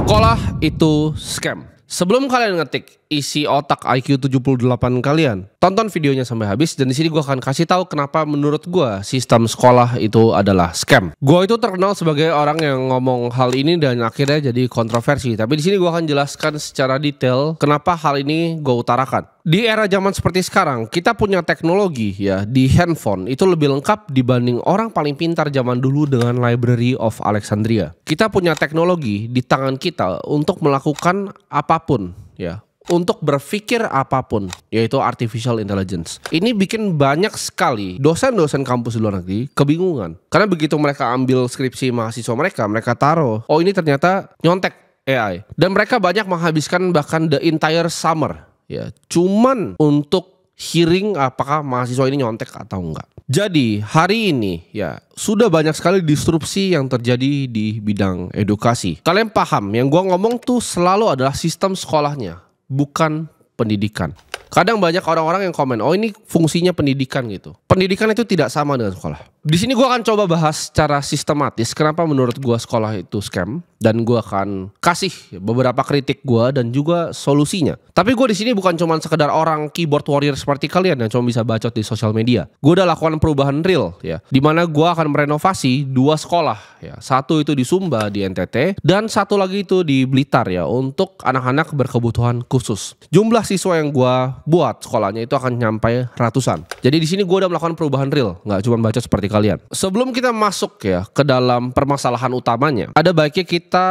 Sekolah itu scam. Sebelum kalian ngetik isi otak IQ 78 kalian, tonton videonya sampai habis dan di sini gue akan kasih tahu kenapa menurut gue sistem sekolah itu adalah scam. Gue itu terkenal sebagai orang yang ngomong hal ini dan akhirnya jadi kontroversi. Tapi di sini gue akan jelaskan secara detail kenapa hal ini gue utarakan. Di era zaman seperti sekarang, kita punya teknologi ya di handphone itu lebih lengkap dibanding orang paling pintar zaman dulu dengan Library of Alexandria. Kita punya teknologi di tangan kita untuk melakukan apapun ya, untuk berpikir apapun, yaitu artificial intelligence. Ini bikin banyak sekali dosen-dosen kampus di luar negeri kebingungan. Karena begitu mereka ambil skripsi mahasiswa mereka taruh, oh ini ternyata nyontek AI. Dan mereka banyak menghabiskan bahkan the entire summer ya, cuman untuk hearing apakah mahasiswa ini nyontek atau enggak. Jadi hari ini ya sudah banyak sekali disrupsi yang terjadi di bidang edukasi. Kalian paham yang gua ngomong tuh selalu adalah sistem sekolahnya, bukan pendidikan. Kadang banyak orang-orang yang komen, oh ini fungsinya pendidikan gitu. Pendidikan itu tidak sama dengan sekolah. Di sini gue akan coba bahas secara sistematis kenapa menurut gue sekolah itu scam, dan gue akan kasih beberapa kritik gue dan juga solusinya. Tapi gue di sini bukan cuma sekedar orang keyboard warrior seperti kalian yang cuma bisa bacot di sosial media. Gue udah lakukan perubahan real ya, dimana gue akan merenovasi 2 sekolah ya. Satu itu di Sumba di NTT dan satu lagi itu di Blitar ya, untuk anak-anak berkebutuhan khusus. Jumlah siswa yang gue buat sekolahnya itu akan nyampe ratusan. Jadi di sini gue udah melakukan perubahan real, nggak cuma bacot seperti kalian. Sebelum kita masuk ya ke dalam permasalahan utamanya, ada baiknya kita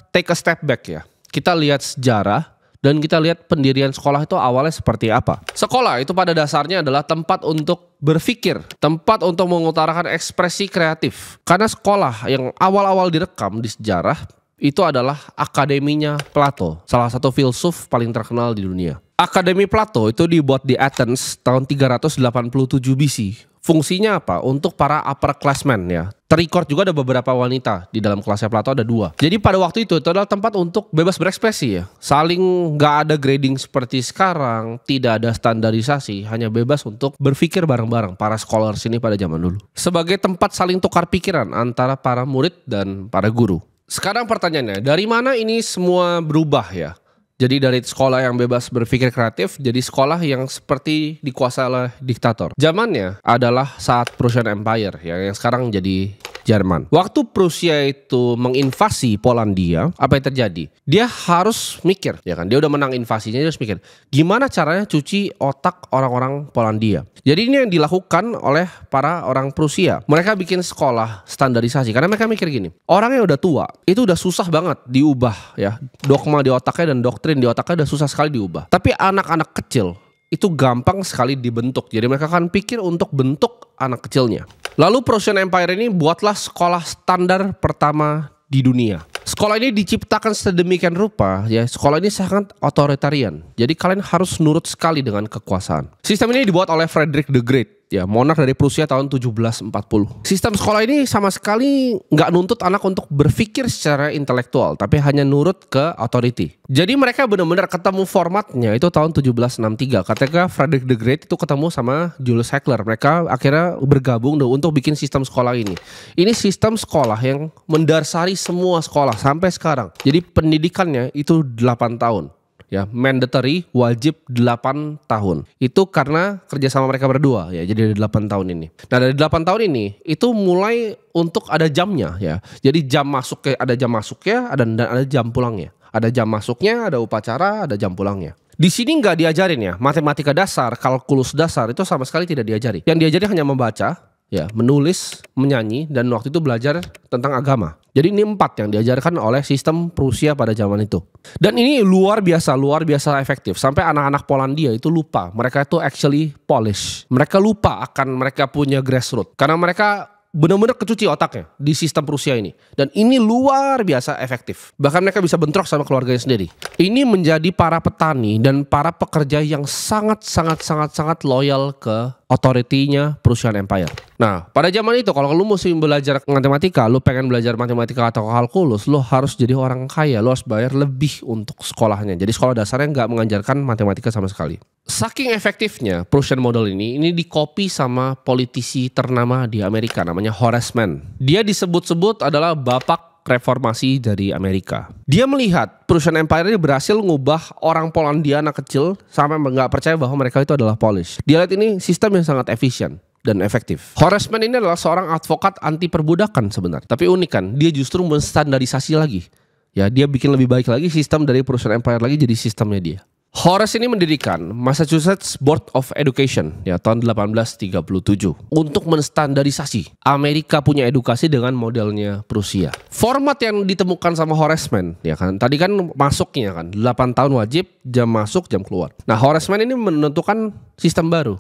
take a step back ya. Kita lihat sejarah dan kita lihat pendirian sekolah itu awalnya seperti apa. Sekolah itu pada dasarnya adalah tempat untuk berpikir, tempat untuk mengutarakan ekspresi kreatif. Karena sekolah yang awal-awal direkam di sejarah itu adalah akademinya Plato, salah satu filsuf paling terkenal di dunia. Akademi Plato itu dibuat di Athens tahun 387 BC. Fungsinya apa? Untuk para upperclassmen ya. Terrecord juga ada beberapa wanita di dalam kelasnya Plato, ada 2. Jadi pada waktu itu adalah tempat untuk bebas berekspresi ya. Saling gak ada grading seperti sekarang, tidak ada standarisasi, hanya bebas untuk berpikir bareng-bareng para scholars ini pada zaman dulu. Sebagai tempat saling tukar pikiran antara para murid dan para guru. Sekarang pertanyaannya, dari mana ini semua berubah ya? Jadi dari sekolah yang bebas berpikir kreatif jadi sekolah yang seperti dikuasai oleh diktator. Zamannya adalah saat Prussian Empire ya, yang sekarang jadi Jerman. Waktu Prusia itu menginvasi Polandia, apa yang terjadi? Dia harus mikir, ya kan? Dia udah menang invasinya, dia harus mikir gimana caranya cuci otak orang-orang Polandia. Jadi ini yang dilakukan oleh para orang Prusia. Mereka bikin sekolah standarisasi karena mereka mikir gini, orang yang udah tua itu udah susah banget diubah ya. Dogma di otaknya dan doktrin di otaknya udah susah sekali diubah. Tapi anak-anak kecil itu gampang sekali dibentuk. Jadi mereka akan pikir untuk bentuk anak kecilnya. Lalu Prussian Empire ini buatlah sekolah standar pertama di dunia. Sekolah ini diciptakan sedemikian rupa ya, sekolah ini sangat otoritarian. Jadi kalian harus nurut sekali dengan kekuasaan. Sistem ini dibuat oleh Frederick the Great ya, monark dari Prusia tahun 1740. Sistem sekolah ini sama sekali nggak nuntut anak untuk berpikir secara intelektual, tapi hanya nurut ke authority. Jadi mereka benar-benar ketemu formatnya itu tahun 1763 ketika Frederick the Great itu ketemu sama Julius Hegler. Mereka akhirnya bergabung untuk bikin sistem sekolah ini. Ini sistem sekolah yang mendasari semua sekolah sampai sekarang. Jadi pendidikannya itu 8 tahun. Ya, mandatory, wajib 8 tahun. Itu karena kerjasama mereka berdua ya, jadi ada 8 tahun ini. Nah dari 8 tahun ini itu mulai untuk ada jamnya ya. Jadi jam masuknya ada jam masuknya, dan ada jam pulangnya. Ada jam masuknya, ada upacara, ada jam pulangnya. Di sini nggak diajarin ya matematika dasar, kalkulus dasar itu sama sekali tidak diajari. Yang diajari hanya membaca, ya, menulis, menyanyi, dan waktu itu belajar tentang agama. Jadi ini 4 yang diajarkan oleh sistem Prusia pada zaman itu. Dan ini luar biasa efektif. Sampai anak-anak Polandia itu lupa, mereka itu actually Polish. Mereka lupa akan mereka punya grassroots. Karena mereka benar-benar kecuci otaknya di sistem Prusia ini. Dan ini luar biasa efektif. Bahkan mereka bisa bentrok sama keluarganya sendiri. Ini menjadi para petani dan para pekerja yang sangat loyal ke otoritinya Prussian Empire. Nah, pada zaman itu kalau lu mesti belajar matematika, lu pengen belajar matematika atau kalkulus, lu harus jadi orang kaya, lu harus bayar lebih untuk sekolahnya. Jadi sekolah dasarnya nggak mengajarkan matematika sama sekali. Saking efektifnya Prussian model ini di-copy sama politisi ternama di Amerika namanya Horace Mann. Dia disebut-sebut adalah bapak reformasi dari Amerika. Dia melihat perusahaan Empire ini berhasil ngubah orang Polandia anak kecil sampai nggak percaya bahwa mereka itu adalah Polish. Dia lihat ini sistem yang sangat efisien dan efektif. Horace Mann ini adalah seorang advokat anti perbudakan sebenarnya. Tapi unik kan, dia justru menstandarisasi lagi. Ya, dia bikin lebih baik lagi sistem dari perusahaan Empire lagi jadi sistemnya dia. Horace ini mendirikan Massachusetts Board of Education ya tahun 1837 untuk menstandarisasi Amerika punya edukasi dengan modelnya Prusia. Format yang ditemukan sama Horace Mann ya kan, tadi kan masuknya kan 8 tahun wajib, jam masuk, jam keluar. Nah, Horace Mann ini menentukan sistem baru,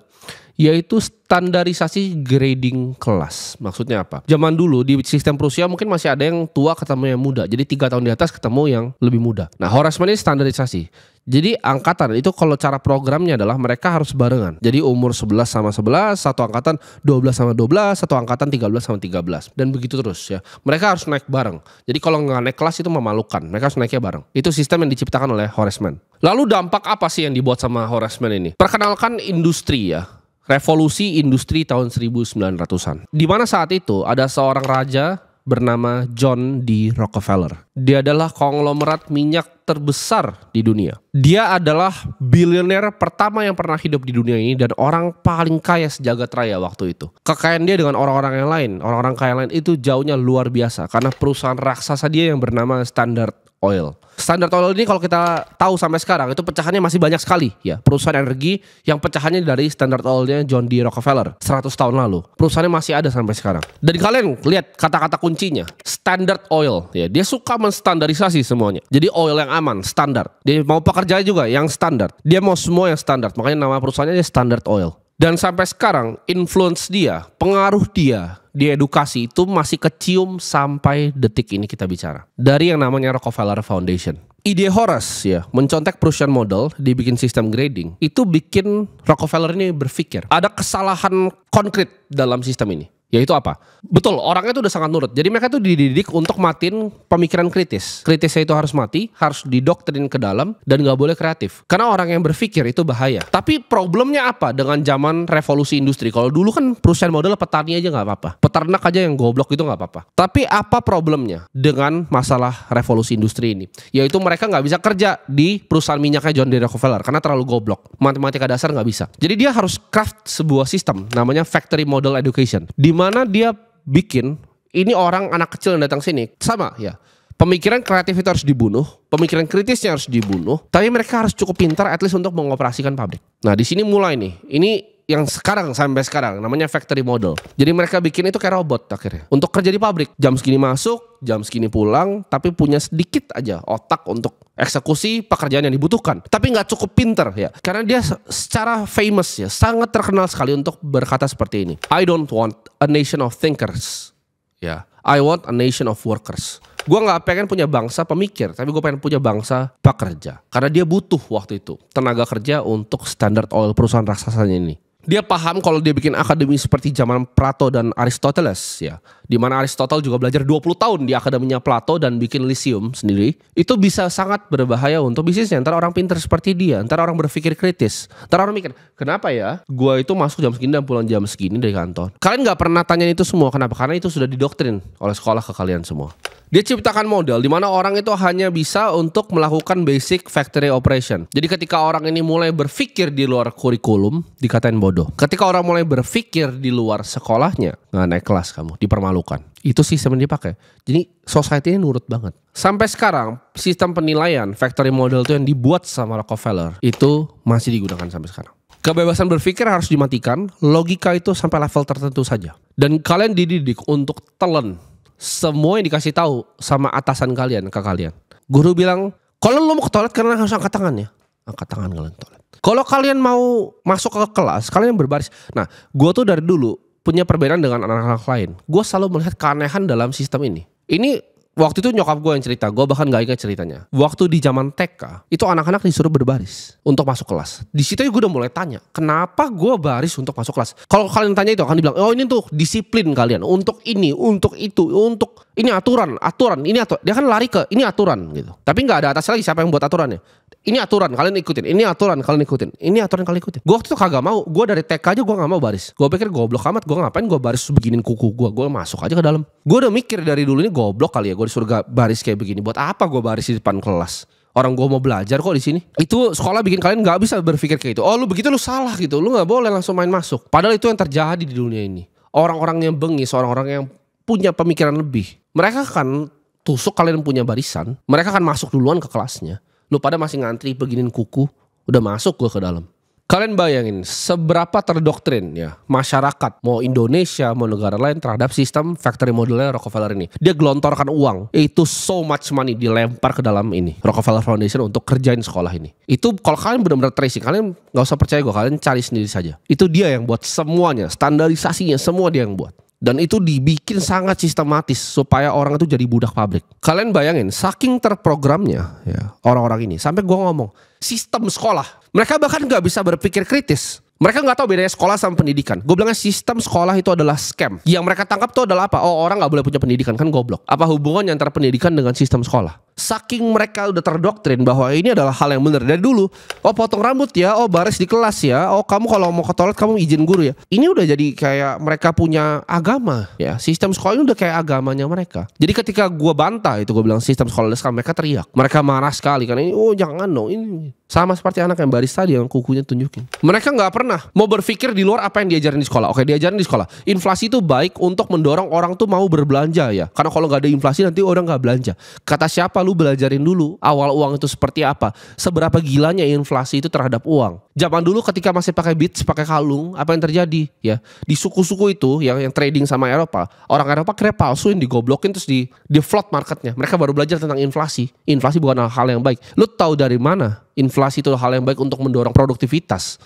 yaitu standarisasi grading kelas. Maksudnya apa? Zaman dulu di sistem Prusia mungkin masih ada yang tua ketemu yang muda. Jadi 3 tahun di atas ketemu yang lebih muda. Nah, Horace Mann ini standarisasi. Jadi angkatan itu kalau cara programnya adalah mereka harus barengan. Jadi umur 11 sama 11, satu angkatan 12 sama 12, satu angkatan 13 sama 13. Dan begitu terus ya. Mereka harus naik bareng. Jadi kalau nggak naik kelas itu memalukan. Mereka harus naiknya bareng. Itu sistem yang diciptakan oleh Horace Mann. Lalu dampak apa sih yang dibuat sama Horace Mann ini? Perkenalkan industri ya. Revolusi industri tahun 1900-an. Di mana saat itu ada seorang raja bernama John D. Rockefeller. Dia adalah konglomerat minyak terbesar di dunia. Dia adalah bilioner pertama yang pernah hidup di dunia ini dan orang paling kaya sejagat raya waktu itu. Kekayaan dia dengan orang-orang yang lain, orang-orang kaya lain itu jauhnya luar biasa karena perusahaan raksasa dia yang bernama Standard Oil. Standard Oil ini kalau kita tahu sampai sekarang itu pecahannya masih banyak sekali ya. Perusahaan energi yang pecahannya dari Standard Oilnya John D. Rockefeller 100 tahun lalu. Perusahaannya masih ada sampai sekarang. Dan kalian lihat kata-kata kuncinya Standard Oil ya. Dia suka menstandarisasi semuanya. Jadi oil yang aman, standar. Dia mau pekerja juga yang standar. Dia mau semua yang standar. Makanya nama perusahaannya Standard Oil. Dan sampai sekarang influence dia, pengaruh dia di edukasi itu masih kecium sampai detik ini kita bicara. Dari yang namanya Rockefeller Foundation. Ide Horace ya, mencontek perusahaan model, dibikin sistem grading, itu bikin Rockefeller ini berpikir ada kesalahan konkret dalam sistem ini. Yaitu apa? Betul, orangnya itu udah sangat nurut. Jadi mereka tuh dididik untuk matiin pemikiran kritis. Kritisnya itu harus mati, harus didoktrin ke dalam, dan gak boleh kreatif. Karena orang yang berpikir itu bahaya. Tapi problemnya apa dengan zaman revolusi industri? Kalau dulu kan perusahaan model petani aja gak apa-apa. Peternak aja yang goblok itu gak apa-apa. Tapi apa problemnya dengan masalah revolusi industri ini? Yaitu mereka gak bisa kerja di perusahaan minyaknya John D. Rockefeller karena terlalu goblok. Matematika dasar gak bisa. Jadi dia harus craft sebuah sistem namanya Factory Model Education. Mana dia bikin ini orang anak kecil yang datang sini sama ya. Pemikiran kreatif itu harus dibunuh, pemikiran kritisnya harus dibunuh, tapi mereka harus cukup pintar at least untuk mengoperasikan pabrik. Nah, di sini mulai nih. Ini yang sekarang sampai sekarang namanya factory model. Jadi mereka bikin itu kayak robot akhirnya. Untuk kerja di pabrik, jam segini masuk, jam segini pulang, tapi punya sedikit aja otak untuk eksekusi pekerjaan yang dibutuhkan. Tapi nggak cukup pinter ya. Karena dia secara famous ya, sangat terkenal sekali untuk berkata seperti ini. I don't want a nation of thinkers. Ya, I want a nation of workers. Gue gak pengen punya bangsa pemikir, tapi gue pengen punya bangsa pekerja. Karena dia butuh waktu itu tenaga kerja untuk Standard Oil perusahaan raksasanya ini. Dia paham kalau dia bikin akademi seperti zaman Plato dan Aristoteles ya. Dimana Aristotle juga belajar 20 tahun di akademinya Plato dan bikin Lyceum sendiri. Itu bisa sangat berbahaya untuk bisnisnya. Ntar orang pintar seperti dia, ntar orang berpikir kritis. Ntar orang mikir, kenapa ya gua itu masuk jam segini dan pulang jam segini dari kantor. Kalian gak pernah tanya itu semua, kenapa? Karena itu sudah didoktrin oleh sekolah ke kalian semua. Dia ciptakan model di mana orang itu hanya bisa untuk melakukan basic factory operation. Jadi ketika orang ini mulai berpikir di luar kurikulum, dikatain bodoh. Ketika orang mulai berpikir di luar sekolahnya, nggak naik kelas kamu, dipermalukan. Itu sistem yang dipakai. Jadi society ini nurut banget. Sampai sekarang sistem penilaian factory model itu yang dibuat sama Rockefeller itu masih digunakan sampai sekarang. Kebebasan berpikir harus dimatikan, logika itu sampai level tertentu saja. Dan kalian dididik untuk telan semua yang dikasih tahu sama atasan kalian ke kalian. Guru bilang, kalau lo mau ke toilet karena harus angkat tangan ya. Angkat tangan kalian ke toilet. Kalau kalian mau masuk ke kelas, kalian berbaris. Nah, gue tuh dari dulu punya perbedaan dengan anak-anak lain. Gue selalu melihat keanehan dalam sistem ini. Ini waktu itu nyokap gue yang cerita, gue bahkan gak ingat ceritanya. Waktu di zaman TK, itu anak-anak disuruh berbaris untuk masuk kelas. Di situ gue udah mulai tanya, kenapa gue baris untuk masuk kelas? Kalau kalian tanya itu akan dibilang, oh ini tuh disiplin kalian, untuk ini, untuk itu, untuk Ini aturan, ini aturan. Dia kan lari ke ini aturan gitu. Tapi nggak ada atas lagi siapa yang buat aturannya. Ini aturan, kalian ikutin. Ini aturan, kalian ikutin. Ini aturan, kalian ikutin. Gue waktu itu kagak mau. Gue dari TK aja gue nggak mau baris. Gue pikir goblok amat. Gue ngapain gue baris beginin kuku gue. Gue masuk aja ke dalam. Gue udah mikir dari dulu ini goblok kali ya. Gue disuruh baris kayak begini. Buat apa gue baris di depan kelas? Orang gue mau belajar kok di sini. Itu sekolah bikin kalian nggak bisa berpikir kayak itu. Oh lu begitu lu salah gitu. Lu nggak boleh langsung main masuk. Padahal itu yang terjadi di dunia ini. Orang-orang yang bengis, orang-orang yang punya pemikiran lebih. Mereka kan tusuk kalian punya barisan. Mereka kan masuk duluan ke kelasnya. Lu pada masih ngantri beginin kuku, udah masuk gue ke dalam. Kalian bayangin seberapa terdoktrin ya masyarakat mau Indonesia mau negara lain terhadap sistem factory modelnya Rockefeller ini. Dia gelontorkan uang, itu so much money dilempar ke dalam ini Rockefeller Foundation untuk kerjain sekolah ini. Itu kalau kalian benar-benar tracing, kalian nggak usah percaya gue, kalian cari sendiri saja. Itu dia yang buat semuanya, standarisasinya semua dia yang buat. Dan itu dibikin sangat sistematis supaya orang itu jadi budak pabrik. Kalian bayangin, saking terprogramnya ya orang-orang ini. Sampai gue ngomong, sistem sekolah. Mereka bahkan gak bisa berpikir kritis. Mereka gak tahu bedanya sekolah sama pendidikan. Gue bilangnya sistem sekolah itu adalah scam. Yang mereka tangkap itu adalah apa? Oh, orang gak boleh punya pendidikan, kan goblok. Apa hubungannya antara pendidikan dengan sistem sekolah? Saking mereka udah terdoktrin bahwa ini adalah hal yang benar dari dulu. Oh, potong rambut ya, oh baris di kelas ya, oh kamu kalau mau ke toilet kamu izin guru ya. Ini udah jadi kayak mereka punya agama ya. Sistem sekolah ini udah kayak agamanya mereka. Jadi ketika gue bantah itu, gue bilang sistem sekolah adalah scam, mereka teriak. Mereka marah sekali karena ini, oh jangan dong, ini sama seperti anak yang baris tadi yang kukunya tunjukin. Mereka nggak pernah mau berpikir di luar apa yang diajarin di sekolah. Oke, diajarin di sekolah. Inflasi itu baik untuk mendorong orang tuh mau berbelanja ya. Karena kalau nggak ada inflasi nanti orang nggak belanja. Kata siapa? Lu belajarin dulu awal uang itu seperti apa. Seberapa gilanya inflasi itu terhadap uang. Zaman dulu ketika masih pakai bits, pakai kalung, apa yang terjadi ya? Di suku-suku itu yang trading sama Eropa, orang Eropa kira palsuin, digoblokin terus di float marketnya. Mereka baru belajar tentang inflasi. Inflasi bukan hal yang baik. Lu tahu dari mana? Inflasi itu hal yang baik untuk mendorong produktivitas.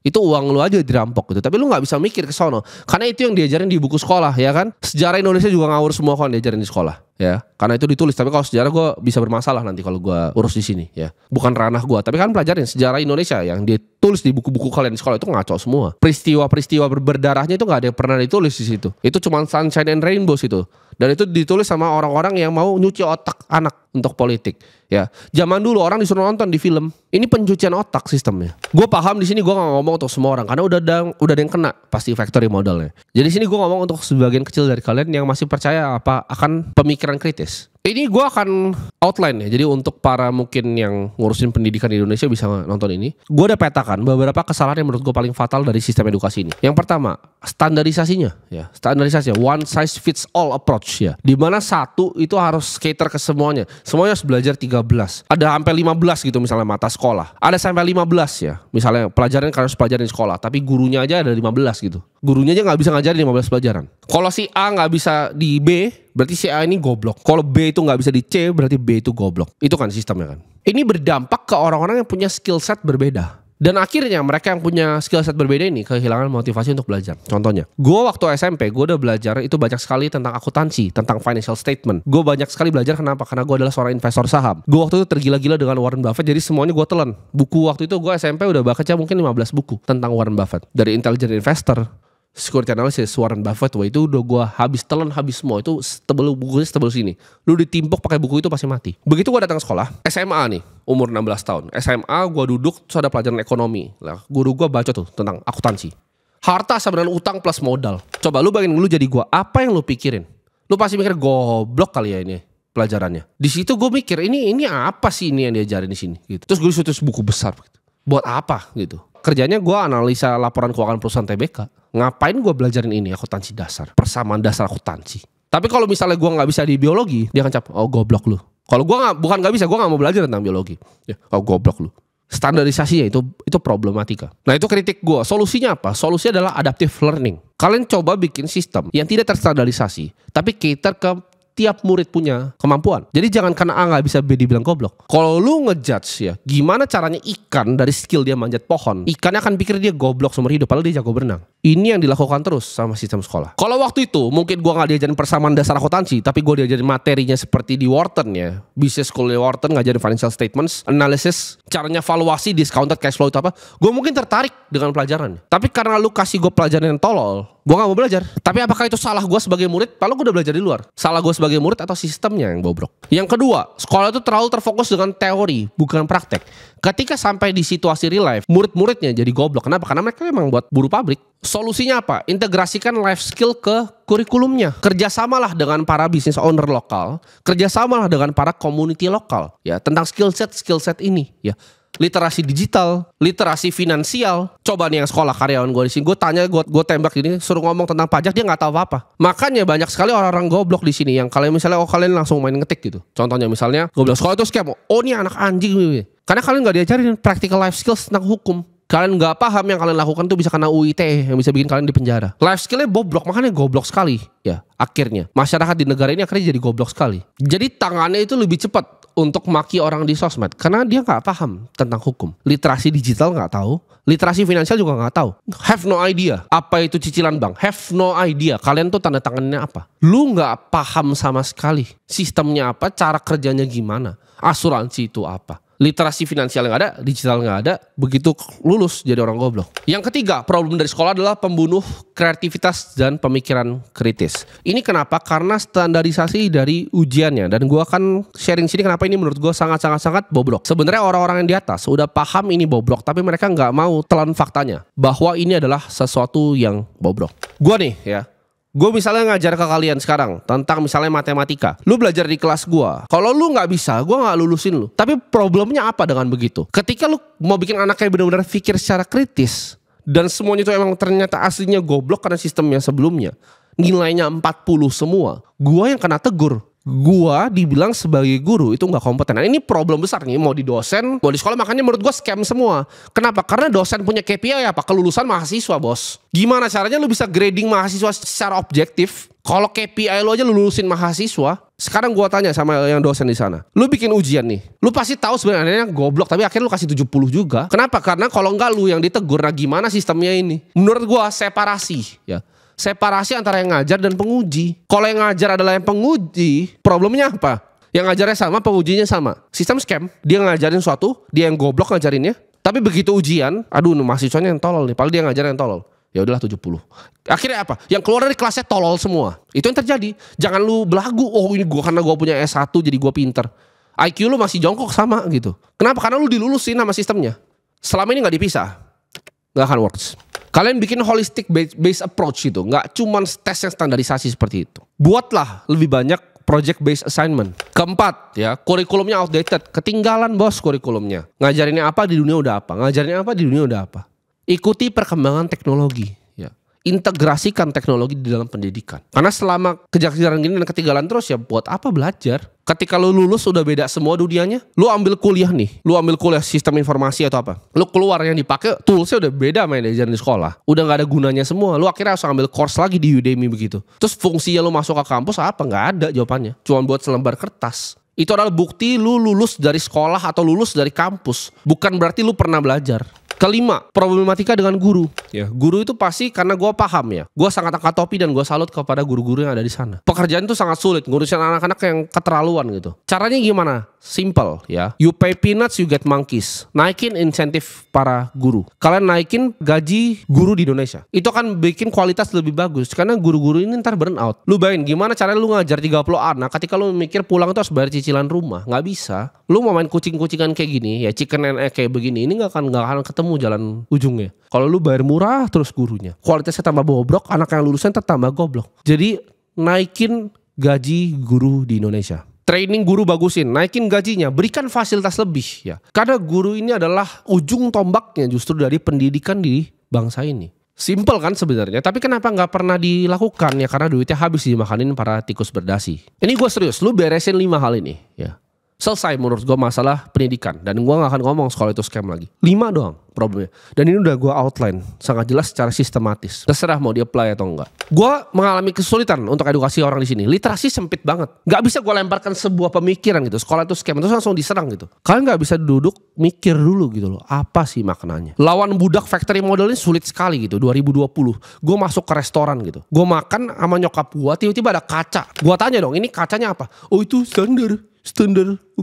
Itu uang lu aja dirampok gitu. Tapi lu gak bisa mikir ke sono. Karena itu yang diajarin di buku sekolah ya kan. Sejarah Indonesia juga ngawur semua kalau diajarin di sekolah ya. Karena itu ditulis. Tapi kalau sejarah gue bisa bermasalah nanti kalau gue urus di sini ya. Bukan ranah gue. Tapi kan pelajarin sejarah Indonesia yang ditulis di buku-buku kalian di sekolah itu ngaco semua. Peristiwa-peristiwa berdarahnya itu gak ada yang pernah ditulis di situ. Itu cuma sunshine and rainbows itu. Dan itu ditulis sama orang-orang yang mau nyuci otak anak untuk politik ya. Zaman dulu orang disuruh nonton di film. Ini pencucian otak sistemnya. Gue paham di sini gue gak ngomong untuk semua orang karena udah ada yang kena pasti factory modelnya. Jadi sini gue ngomong untuk sebagian kecil dari kalian yang masih percaya apa akan pemikiran kritis. Ini gue akan outline ya. Jadi untuk para mungkin yang ngurusin pendidikan di Indonesia bisa nonton ini. Gue udah petakan beberapa kesalahan yang menurut gue paling fatal dari sistem edukasi ini. Yang pertama, standarisasinya ya. Standarisasinya one size fits all approach ya. Dimana satu itu harus cater ke semuanya. Semuanya harus belajar 13. Ada sampai 15 gitu misalnya mata sekolah. Ada sampai 15 ya. Misalnya pelajaran harus pelajaran di sekolah. Tapi gurunya aja ada 15 gitu. Gurunya aja gak bisa ngajarin 15 pelajaran. Kalau si A gak bisa di B, berarti si A ini goblok. Kalau B itu gak bisa di C, berarti B itu goblok. Itu kan sistemnya kan. Ini berdampak ke orang-orang yang punya skill set berbeda. Dan akhirnya mereka yang punya skill set berbeda ini kehilangan motivasi untuk belajar. Contohnya, gue waktu SMP gue udah belajar itu banyak sekali tentang akuntansi, tentang financial statement. Gue banyak sekali belajar kenapa? Karena gue adalah seorang investor saham. Gue waktu itu tergila-gila dengan Warren Buffett, jadi semuanya gue telan. Buku waktu itu gue SMP udah baca mungkin 15 buku tentang Warren Buffett. Dari Intelligent Investor, Security Analysis, Warren Buffett, wah itu udah gue habis telan habis semua. Itu tebel bukunya setebel sini. Lu ditimpuk pakai buku itu pasti mati. Begitu gue datang sekolah SMA nih, umur 16 tahun. SMA gue duduk terus ada pelajaran ekonomi. Lah, guru gue baca tuh tentang akuntansi. Harta sama dengan utang plus modal. Coba lu bayangin lu jadi gue, apa yang lu pikirin? Lu pasti mikir goblok kali ya ini pelajarannya. Di situ gue mikir ini apa sih ini yang diajarin di sini gitu. Terus gue disuruh buku besar gitu. Buat apa gitu? Kerjanya gue analisa laporan keuangan perusahaan TBK. Ngapain gue belajarin ini akuntansi dasar, persamaan dasar akuntansi. Tapi kalau misalnya gue nggak bisa di biologi, dia akan cap, oh goblok lu. Kalau gue bukan nggak bisa, gue nggak mau belajar tentang biologi. Ya, oh goblok lu. Standarisasinya itu problematika. Nah itu kritik gue. Solusinya apa? Solusinya adalah adaptive learning. Kalian coba bikin sistem yang tidak terstandarisasi, tapi cater ke tiap murid punya kemampuan. Jadi jangan karena A gak bisa B dibilang goblok. Kalau lu ngejudge ya, gimana caranya ikan dari skill dia manjat pohon, ikannya akan pikir dia goblok seumur hidup, padahal dia jago berenang. Ini yang dilakukan terus sama sistem sekolah. Kalau waktu itu mungkin gua gak diajarin persamaan dasar akuntansi, tapi gua diajarin materinya seperti di Wharton ya, business school di Wharton, ngajarin financial statements, analysis, caranya valuasi, discounted cash flow itu apa, gua mungkin tertarik dengan pelajaran. Tapi karena lu kasih gua pelajaran yang tolol, Gue gak mau belajar. Tapi apakah itu salah gue sebagai murid? Padahal gue udah belajar di luar. Salah gue sebagai murid atau sistemnya yang bobrok? Yang kedua, sekolah itu terlalu terfokus dengan teori, bukan praktek. Ketika sampai di situasi real life, murid-muridnya jadi goblok. Kenapa? Karena mereka memang buat buruh pabrik. Solusinya apa? Integrasikan life skill ke kurikulumnya. Kerjasamalah dengan para business owner lokal. Kerjasamalah dengan para community lokal. Ya, tentang skill set ini. Ya. Literasi digital, literasi finansial. Coba nih yang sekolah karyawan gue di sini, gue tanya, gue tembak ini, suruh ngomong tentang pajak, dia nggak tahu apa-apa. Makanya banyak sekali orang-orang goblok di sini yang kalian misalnya, kalian langsung main ngetik gitu. Contohnya misalnya, gue bilang sekolah itu scam. Oh ini anak anjing. Karena kalian nggak diajarin practical life skills tentang hukum. Kalian nggak paham yang kalian lakukan tuh bisa kena UITE yang bisa bikin kalian di penjara. Life skillnya bobrok, makanya goblok sekali. Ya, akhirnya masyarakat di negara ini akhirnya jadi goblok sekali. Jadi tangannya itu lebih cepat untuk maki orang di sosmed karena dia nggak paham tentang hukum. Literasi digital nggak tahu, literasi finansial juga nggak tahu. Have no idea apa itu cicilan bank. Have no idea kalian tuh tanda tangannya apa. Lu nggak paham sama sekali sistemnya apa, cara kerjanya gimana, asuransi itu apa. Literasi finansial nggak ada, digital nggak ada, begitu lulus jadi orang goblok. Yang ketiga, problem dari sekolah adalah pembunuh kreativitas dan pemikiran kritis. Ini kenapa? Karena standarisasi dari ujiannya. Dan gue akan sharing sini kenapa ini menurut gue sangat bobrok. Sebenarnya orang-orang yang di atas udah paham ini bobrok, tapi mereka nggak mau telan faktanya bahwa ini adalah sesuatu yang bobrok. Gue nih ya, gue misalnya ngajar ke kalian sekarang tentang misalnya matematika. Lu belajar di kelas gue. Kalau lu nggak bisa, gue nggak lulusin lu. Tapi problemnya apa dengan begitu? Ketika lu mau bikin anaknya benar-benar pikir secara kritis, dan semuanya itu emang ternyata aslinya goblok karena sistemnya sebelumnya, nilainya 40 semua, gue yang kena tegur. Gua dibilang sebagai guru itu nggak kompeten. Nah, ini problem besar nih, mau di dosen, mau di sekolah. Makanya menurut gua scam semua. Kenapa? Karena dosen punya KPI apa? Kelulusan mahasiswa, bos. Gimana caranya lu bisa grading mahasiswa secara objektif? Kalau KPI lu aja lu lulusin mahasiswa. Sekarang gua tanya sama yang dosen di sana. Lu bikin ujian nih. Lu pasti tahu sebenarnya goblok, tapi akhirnya lu kasih 70 juga. Kenapa? Karena kalau enggak lu yang ditegur. Nah, gimana sistemnya ini? Menurut gua separasi, ya. Separasi antara yang ngajar dan penguji. Kalau yang ngajar adalah yang penguji, problemnya apa? Yang ngajarnya sama, pengujinya sama. Sistem scam. Dia ngajarin suatu, dia yang goblok ngajarinnya. Tapi begitu ujian, aduh mahasiswanya yang tolol nih. Padahal dia ngajarin yang tolol. Ya udahlah 70. Akhirnya apa? Yang keluar dari kelasnya tolol semua. Itu yang terjadi. Jangan lu belagu, oh ini gua karena gua punya S1 jadi gua pinter. IQ lu masih jongkok sama gitu. Kenapa? Karena lu dilulusin sama sistemnya. Selama ini gak dipisah. Gak akan works. Kalian bikin holistic based approach itu, nggak cuma tes yang standarisasi seperti itu. Buatlah lebih banyak project based assignment. Keempat, ya, kurikulumnya outdated, ketinggalan bos kurikulumnya. Ngajarinnya apa di dunia udah apa, ngajarinnya apa di dunia udah apa. Ikuti perkembangan teknologi, ya. Integrasikan teknologi di dalam pendidikan. Karena selama kejar-kejaran gini dan ketinggalan terus ya buat apa belajar? Ketika lu lulus udah beda semua dunianya. Lu ambil kuliah nih. Lu ambil kuliah sistem informasi atau apa. Lu keluar yang dipakai toolsnya udah beda sama yang diajarin di sekolah. Udah gak ada gunanya semua. Lu akhirnya harus ambil course lagi di Udemy begitu. Terus fungsinya lu masuk ke kampus apa? Gak ada jawabannya. Cuma buat selembar kertas. Itu adalah bukti lu lulus dari sekolah atau lulus dari kampus. Bukan berarti lu pernah belajar. Kelima, problematika dengan guru. Ya, guru itu pasti karena gue paham ya. Gue sangat angkat topi dan gue salut kepada guru-guru yang ada di sana. Pekerjaan itu sangat sulit, ngurusin anak-anak yang keterlaluan gitu. Caranya gimana? Simple ya. You pay peanuts, you get monkeys. Naikin insentif para guru. Kalian naikin gaji guru di Indonesia. Itu akan bikin kualitas lebih bagus. Karena guru-guru ini ntar burn out. Lu bayangin gimana caranya lu ngajar 30 anak. Ketika lu mikir pulang itu harus bayar cicilan rumah. Nggak bisa. Lu mau main kucing-kucingan kayak gini, ya chicken and egg kayak begini, ini nggak akan ketemu jalan ujungnya. Kalau lu bayar murah terus gurunya, kualitasnya tambah bobrok, anak yang lulusan tambah goblok. Jadi naikin gaji guru di Indonesia. Training guru bagusin, naikin gajinya, berikan fasilitas lebih ya. Karena guru ini adalah ujung tombaknya justru dari pendidikan di bangsa ini. Simple kan sebenarnya, tapi kenapa nggak pernah dilakukan ya? Karena duitnya habis dimakanin para tikus berdasi. Ini gue serius, lu beresin 5 hal ini ya. Selesai menurut gue masalah pendidikan. Dan gue gak akan ngomong sekolah itu scam lagi. 5 doang problemnya. Dan ini udah gue outline sangat jelas secara sistematis. Terserah mau di apply atau enggak. Gue mengalami kesulitan untuk edukasi orang di sini. Literasi sempit banget. Gak bisa gue lemparkan sebuah pemikiran gitu. Sekolah itu scam, terus langsung diserang gitu. Kalian gak bisa duduk mikir dulu gitu loh. Apa sih maknanya? Lawan budak factory model ini sulit sekali gitu. 2020 gue masuk ke restoran gitu. Gue makan sama nyokap gue, tiba-tiba ada kaca. Gue tanya dong, ini kacanya apa? Oh itu standar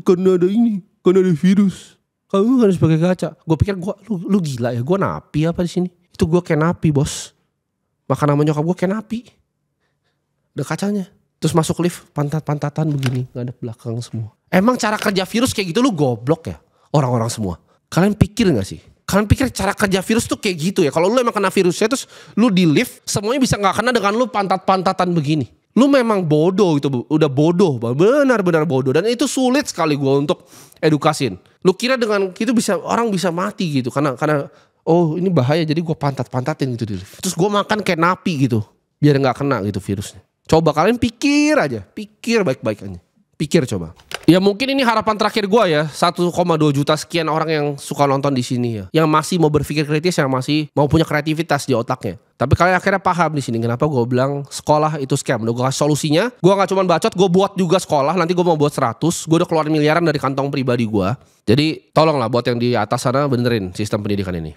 karena ada ini, karena ada virus. Kamu harus pakai kaca. Gue pikir lu gila ya, gue napi apa di sini? Itu gue kayak napi bos. makan sama nyokap gue kayak napi. Ada kacanya. Terus masuk lift pantat-pantatan begini, ngadep belakang semua. Emang cara kerja virus kayak gitu lu goblok ya? Orang-orang semua. Kalian pikir gak sih? Kalian pikir cara kerja virus tuh kayak gitu ya? Kalau lu emang kena virusnya terus lu di lift, semuanya bisa gak kena dengan lu pantat-pantatan begini. Lu memang bodoh gitu, udah bodoh, benar-benar bodoh. Dan itu sulit sekali gue untuk edukasin. Lu kira dengan gitu orang bisa mati gitu karena oh ini bahaya jadi gue pantat-pantatin gitu di lift. Terus gue makan kayak napi gitu biar nggak kena gitu virusnya. Coba kalian pikir aja, pikir baik-baik aja. Pikir coba. Ya mungkin ini harapan terakhir gue ya, 1,2 juta sekian orang yang suka nonton di sini ya, yang masih mau berpikir kritis, yang masih mau punya kreativitas di otaknya. Tapi kalian akhirnya paham di sini kenapa gue bilang sekolah itu scam. Udah gue kasih solusinya. Gue nggak cuma bacot, gue buat juga sekolah. Nanti gue mau buat 100. Gue udah keluarin miliaran dari kantong pribadi gue. Jadi tolonglah buat yang di atas sana benerin sistem pendidikan ini.